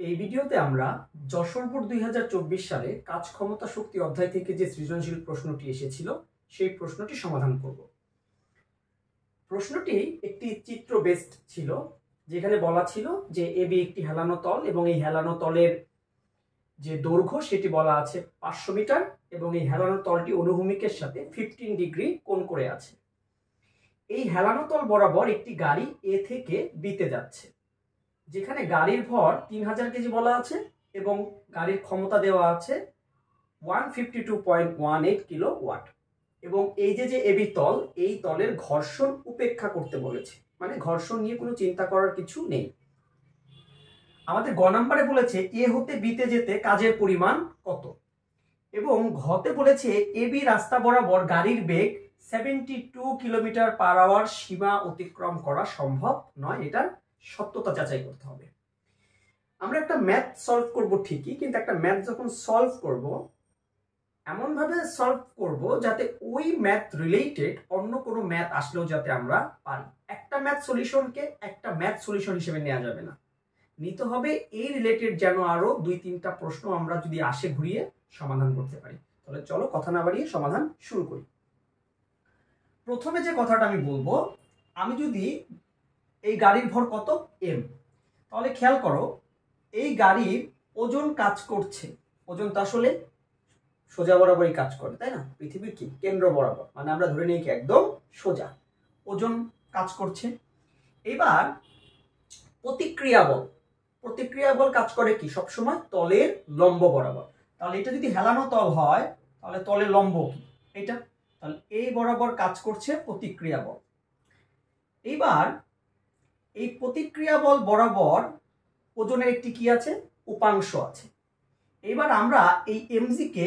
এই ভিডিওতে আমরা যশোর বোর্ড 2024 সালে কাজ ক্ষমতা শক্তি অধ্যায় থেকে যে সৃজনশীল প্রশ্নটি এসেছিল সেই প্রশ্নটি সমাধান করব। প্রশ্নটি একটি চিত্র বেসড ছিল, যেখানে বলা ছিল যে এবি একটি হেলানো তল এবং এই হেলানো তলের যে দৈর্ঘ্য সেটি বলা আছে 500 মিটার এবং এই হেলানো তলটি অনুভূমিকের সাথে 15 ডিগ্রি কোণ করে আছে। এই হেলানো তল বরাবর একটি গাড়ি এ থেকে বিতে যাচ্ছে, যেখানে গাড়ির ভর 3000 কেজি বলা আছে এবং গাড়ির ক্ষমতা দেওয়া আছে 152.18 কিলোওয়াট। এবং এই যে এবি তল, এই তলের ঘর্ষণ উপেক্ষা করতে বলেছে, মানে ঘর্ষণ নিয়ে কোনো চিন্তা করার কিছু নেই। আমাদের গ নাম্বারে বলেছে এ হতে বিতে যেতে কাজের পরিমাণ কত, এবং ঘতে বলেছে এবি রাস্তা বরাবর গাড়ির বেগ 72 কিলোমিটার পার আওয়ার সীমা অতিক্রম করা সম্ভব নয়, এটার সত্যতা যাচাই করতে হবে। আমরা একটা ম্যাথ সলভ করব ঠিকই, কিন্তু একটা ম্যাথ যখন সলভ করব এমন ভাবে সলভ করব যাতে ওই ম্যাথ রিলেটেড অন্য কোনো ম্যাথ আসলেও যাতে আমরা পারি। একটা ম্যাথ সলিউশনকে একটা ম্যাথ সলিউশন হিসেবে নেওয়া যাবে না, নিতে হবে এই রিলেটেড যেন আরো 2-3টা প্রশ্ন আমরা যদি আসে ঘুরিয়ে সমাধান করতে পারি। তাহলে চলো কথা না বাড়িয়ে সমাধান শুরু করি। প্রথমে যে কথাটা আমি বলবো, আমি যদি এই গাড়ির ভর কত এম, তাহলে খেয়াল করো এই গাড়ির ওজন কাজ করছে, ওজন তো আসলে সোজা বরাবরই কাজ করে, তাই না? পৃথিবীর কি কেন্দ্র বরাবর, মানে আমরা ধরে নিই কি একদম সোজা ওজন কাজ করছে। এবার প্রতিক্রিয়া বল কাজ করে কি সবসময় তলের লম্ব বরাবর। তাহলে এটা যদি হেলানো তল হয় তাহলে তলের লম্ব কি এটা, তাহলে এই বরাবর কাজ করছে প্রতিক্রিয়া বল। এইবার এই প্রতিক্রিয়া বল বরাবর ওজনের একটি কি আছে, উপাংশ আছে। এবার আমরা এই এমজি কে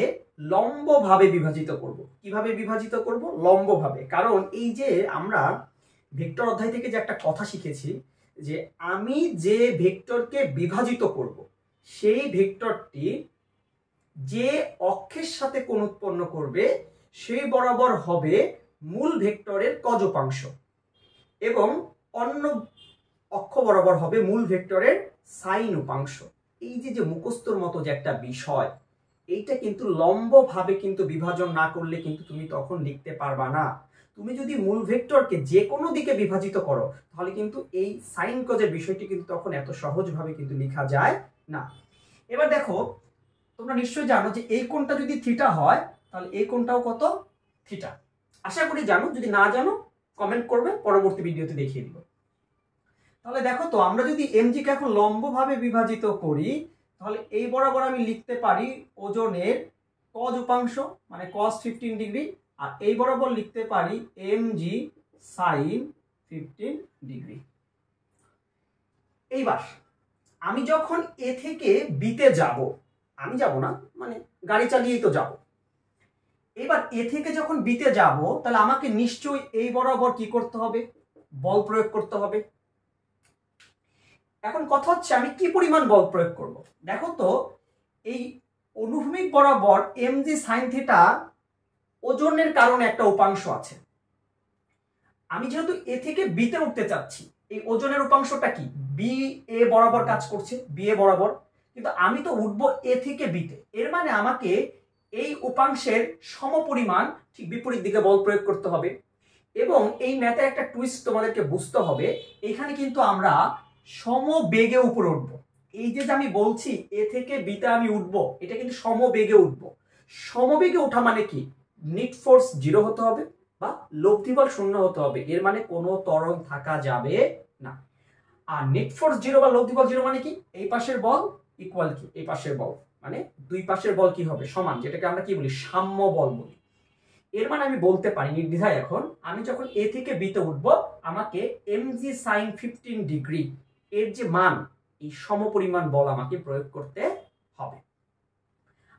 লম্বভাবে বিভাজিত করব। কিভাবে বিভাজিত করব? লম্বভাবে। কারণ এই যে আমরা ভেক্টর অধ্যায় থেকে যে একটা কথা শিখেছি যে আমি যে ভেক্টরকে বিভাজিত করব সেই ভেক্টরটি যে অক্ষের সাথে কোণ উৎপন্ন করবে সেই বরাবর হবে মূল ভেক্টরের কজ উপাংশ এবং অন্য অক্ষ বরাবর হবে মূল ভেক্টরের সাইন উপাংশ। এই যে মুখস্থর মতো যে একটা বিষয়, এইটা কিন্তু লম্বভাবে কিন্তু বিভাজন না করলে কিন্তু তুমি তখন লিখতে পারবা না। তুমি যদি মূল ভেক্টরকে যে কোনো দিকে বিভাজিত করো তাহলে কিন্তু এই সাইন কজের বিষয়টি কিন্তু তখন এত সহজভাবে কিন্তু লেখা যায় না। এবার দেখো, তোমরা নিশ্চয়ই জানো যে এই কোণটা যদি থিটা হয় তাহলে এই কোণটাও কত থিটা। আশা করি জানো, যদি না জানো কমেন্ট করবে, পরবর্তী ভিডিওতে দেখিয়ে দিব। তাহলে দেখো তো, আমরা যদি এমজি কে এখন লম্বভাবে বিভাজিত করি তাহলে এই বরাবর আমি লিখতে পারি ওজনের কজ উপাংশ মানে cos 15 ডিগ্রি, আর এই বরাবর লিখতে পারি এমজি সাইন 15 ডিগ্রি। এইবার আমি যখন এ থেকে বিতে যাব, আমি যাব না মানে গাড়ি চালিয়েই তো যাব, এবার এ থেকে যখন বিতে যাব তাহলে আমাকে নিশ্চয়ই এই বরাবর কি করতে হবে, বল প্রয়োগ করতে হবে। এখন কথা হচ্ছে আমি কি পরিমাণ বল প্রয়োগ করব। দেখো তো, এই অনুভূমিক বরাবর এমজি সাইন থিটা ওজনের কারণে একটা উপাংশ আছে। আমি যেহেতু এ থেকে বিতে উঠতে চাচ্ছি, এই ওজনের উপাংশটা কি বি এ বরাবর কাজ করছে, বি এ বরাবর, কিন্তু আমি তো উঠবো এ থেকে বিতে, এর মানে আমাকে এই উপাংশের সমপরিমাণ ঠিক বিপরীত দিকে বল প্রয়োগ করতে হবে। এবং এই ম্যাথের একটা টুইস্ট তোমাদেরকে বুঝতে হবে, এখানে কিন্তু আমরা সমবেগে উপরে উঠবো। এই যে আমি বলছি এ থেকে বিতে আমি উঠবো, এটা কিন্তু সমবেগে উঠবো। সমবেগে ওঠা মানে কি, নেট ফোর্স 0 হতে হবে বা লব্ধি বল 0 হতে হবে, এর মানে কোনো ত্বরণ থাকা যাবে না। আর নেট ফোর্স 0 বা লব্ধি বল 0 মানে কি, এই পাশের বল ইকুয়াল কি এই পাশের বল, মানে দুই পাশের বল কি হবে সমান, যেটাকে আমরা কি বলি সাম্য বল বলি। এর মানে আমি বলতে পারি নির্দ্বিধায় এখন আমি যখন এ থেকে বিতে উঠবো আমাকে এমজি সাইন 15 ডিগ্রি এর যে মান, এই সমপরিমাণ বল আমাকে প্রয়োগ করতে হবে।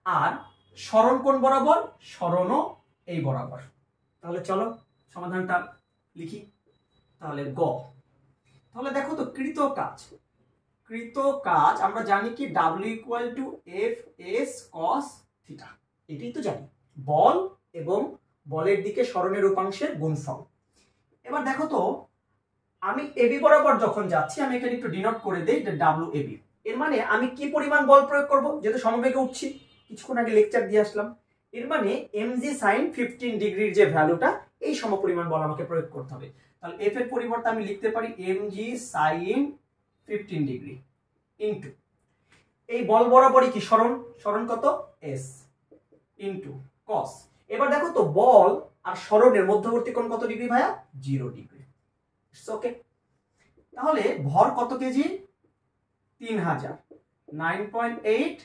আর সরণ কোণ বরাবর, সরণও এই বরাবর। তাহলে চলো সমাধানটা লিখি। তাহলে গ, তাহলে দেখো তো কৃত কাজ আমরা জানি কি W equal two F S cos theta, এটাই তো জানি, বল এবং বলের দিকে সরণের উপাংশের গুণফল। এবার দেখো তো, আমি এবি বরাবর যখন যাচ্ছি, আমি এখানে একটু ডিনোট করে দেই এটা ডাব্লিউ এবি, এর মানে আমি কি পরিমাণ বল প্রয়োগ করব, যেহেতু সমবেগে উঠছি, কিছুক্ষণ আগে লেকচার দিয়ে আসলাম। এর মানে mg sin 15 ডিগ্রির যে ভ্যালুটা, এই সমপরিমাণ বল আমাকে প্রয়োগ করতে হবে। তাহলে f এর পরিবর্তে আমি লিখতে পারি mg sin 15 ডিগ্রি ইনটু এই বল বরাবরই কি সরণ কত s ইনটু cos। এবার দেখো তো বল আর সরণের মধ্যবর্তী কোণ কত ডিগ্রি ভাইয়া? 0 ডিগ্রি। ওকে, তাহলে ভর কত KG? 3000, 9.8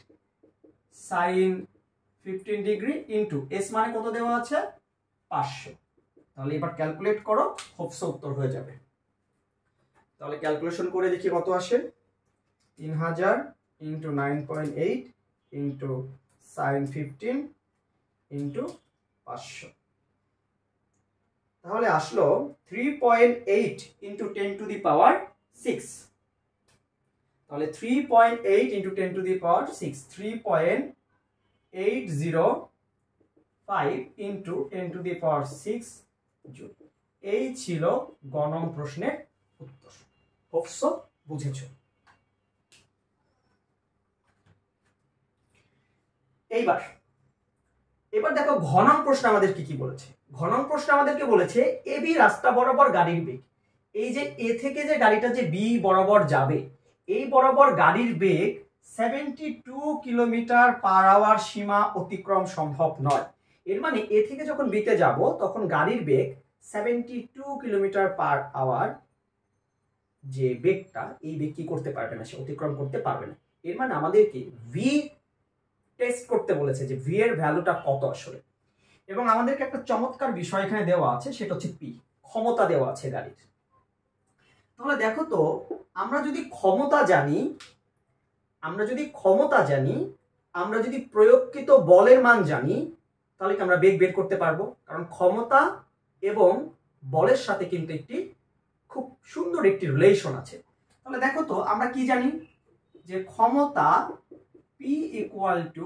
sin 15 degree into s মানে কত দেওয়া আছে? 500। তাহলে এবার ক্যালকুলেট করো, হোপসো উত্তর হয়ে যাবে। তাহলে ক্যালকুলেশন করে দেখি কত আসে। 3000 ইনটু 9.8 ইনটু sin 15 ইনটু 500, তাহলে আসলো 3.8 ইনটু 10 টু দি পাওয়ার 6। তাহলে 3.8 into 10 to the power 6, 3.805 into 10 to the power 6 joule. এই ছিল গ নং প্রশ্নের উত্তর। হোপসো বুঝেছো। এবার দেখো ঘ নং প্রশ্ন আমাদের কি বলেছে। ঘ নং প্রশ্ন আমাদেরকে বলেছে এবি রাস্তা বরাবর গাড়ির বেগ, এই যে এ থেকে যে গাড়িটা যে বি বরাবর যাবে, এই বরাবর গাড়ির বেগ 72 কিলোমিটার পার আওয়ার সীমা অতিক্রম সম্ভব নয়। এর মানে এ থেকে যখন বিতে যাব তখন গাড়ির বেগ 72 কিলোমিটার পার আওয়ার যে বেগটা, এই বেগ কি করতে পারবে না, সে অতিক্রম করতে পারবে না। এর মানে আমাদেরকে ভি টেস্ট করতে বলেছে যে ভি এর ভ্যালুটা কত আসলে। এবং আমাদেরকে একটা চমৎকার বিষয় এখানে দেওয়া আছে, সেটা হচ্ছে পি, ক্ষমতা দেওয়া আছে গাড়ির। তাহলে দেখো তো আমরা যদি ক্ষমতা জানি, আমরা যদি প্রয়োগকৃত বলের মান জানি, তাহলে কি আমরা বেগ বের করতে পারবো। কারণ ক্ষমতা এবং বলের সাথে কিন্তু একটি খুব সুন্দর একটি রিলেশন আছে। তাহলে দেখো তো আমরা কি জানি যে ক্ষমতা P equal to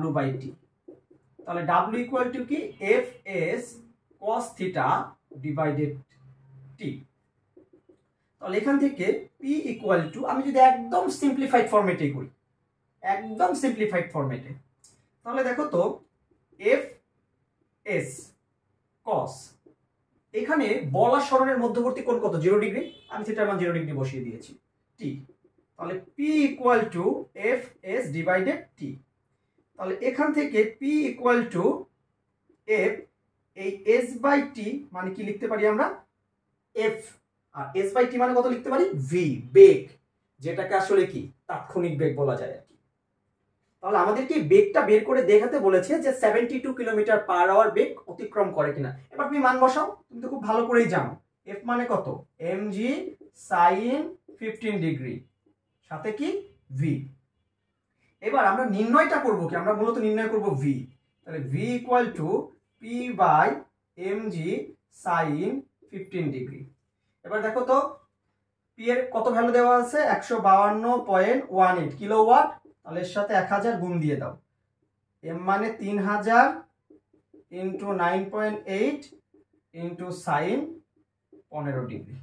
W by T. তাহলে W ইকুয়াল টু কি? Fs cos theta divided T. তাহলে এখান থেকে P ইকুয়াল টু, আমি যদি একদম সিম্পলিফাইড ফরম্যাটে করি, তাহলে দেখো তো Fs cos, এখানে বল আর সরণের মধ্যবর্তী কোণ কত? 0 ডিগ্রি। আমি থিটার মান 0 ডিগ্রি বসিয়ে দিয়েছি। টি, তাহলে P equal to Fs divided T. তাহলে এখান থেকে P ইকুয়াল টু F, এই S বাই টি মানে কি লিখতে পারি আমরা? F, আর S বাই টি মানে কত লিখতে পারি? V, বেগ, যেটাকে আসলে কি তাৎক্ষণিক বেগ বলা যায় আর কি। তাহলে আমাদেরকে বেগটা বের করে দেখাতে বলেছে যে 72 কিলোমিটার পার আওয়ার বেগ অতিক্রম করে কিনা। এবার তুমি মান বসাও, তুমি তো খুব ভালো করেই জানো F মানে কত? mg sin 15 ডিগ্রি সাথে কি v। এবার আমরা নির্ণয়টা করব কি? আমরা মূলত নির্ণয় করব v। তাহলে v equal to p by mg sin 15 degree. এবার দেখো তো p এর কত ভ্যালু দেওয়া আছে? 152.18 কিলোওয়াট। তাহলে এর সাথে 1000 গুণ দিয়ে দাও। m মানে 3000 ইন্টু 9.8 ইন্টু সাইন 15 ডিগ্রি।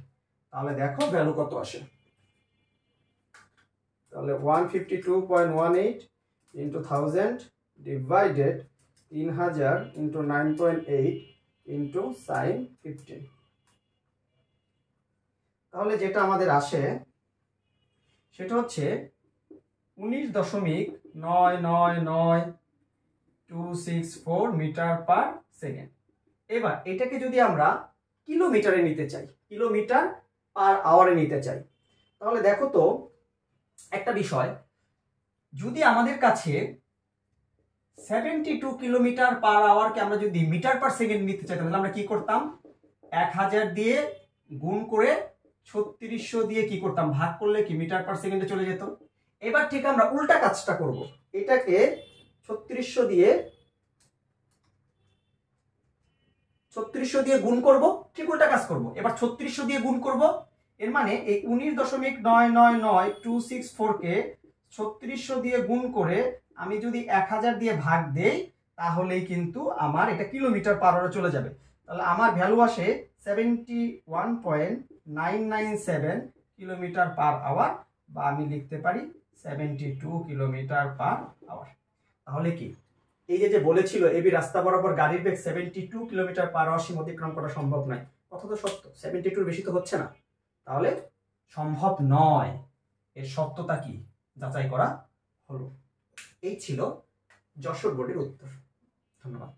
তাহলে দেখো ভ্যালু কত আসে। তাহলে 152.18 into 1000 divided 3000 into 9.8 into sign 15। তাহলে যেটা আমাদের আসে সেটা হচ্ছে 19.9999264 মিটার পার সেকেন্ড। এবার এটাকে যদি আমরা কিলোমিটারে নিতে চাই, কিলোমিটার পার আওয়ারে নিতে চাই, তাহলে দেখো তো একটা বিষয়, যদি আমাদের কাছে 72 কিলোমিটার পার আওয়ারকে আমরা যদি মিটার পার সেকেন্ড নিতে চাই, তাহলে আমরা কি করতাম? 1000 দিয়ে গুণ করে 3600 দিয়ে কি করতাম? ভাগ করলে কি মিটার পার সেকেন্ডে চলে যেত। এবার ঠিক আমরা উল্টা কাজটা করব, এটাকে 3600 দিয়ে গুণ করব, ঠিক উল্টা কাজ করব। এবার 3600 দিয়ে গুণ করব, এর মানে এই 19.999264 কে 3600 দিয়ে গুণ করে আমি যদি 1000 দিয়ে ভাগ দেই, তাহলেই কিন্তু আমার এটা কিলোমিটার পার আওয়ারে চলে যাবে। তাহলে আমার ভ্যালু আসে 71.997 কিলোমিটার পার আওয়ার, বা আমি লিখতে পারি 72 কিলোমিটার পার আওয়ার। তাহলে কি এই যে বলেছিল এবি রাস্তা বরাবর গাড়ির বেগ 72 কিলোমিটার পার আওয়ার সীমা অতিক্রম করা সম্ভব নয়, কথা তো সত্য, 72 বেশি তো হচ্ছে না, তাহলে সম্ভব নয়, এর সত্যতা কি যাচাই করা হলো। এই ছিল যশোর বোর্ডের উত্তর। ধন্যবাদ।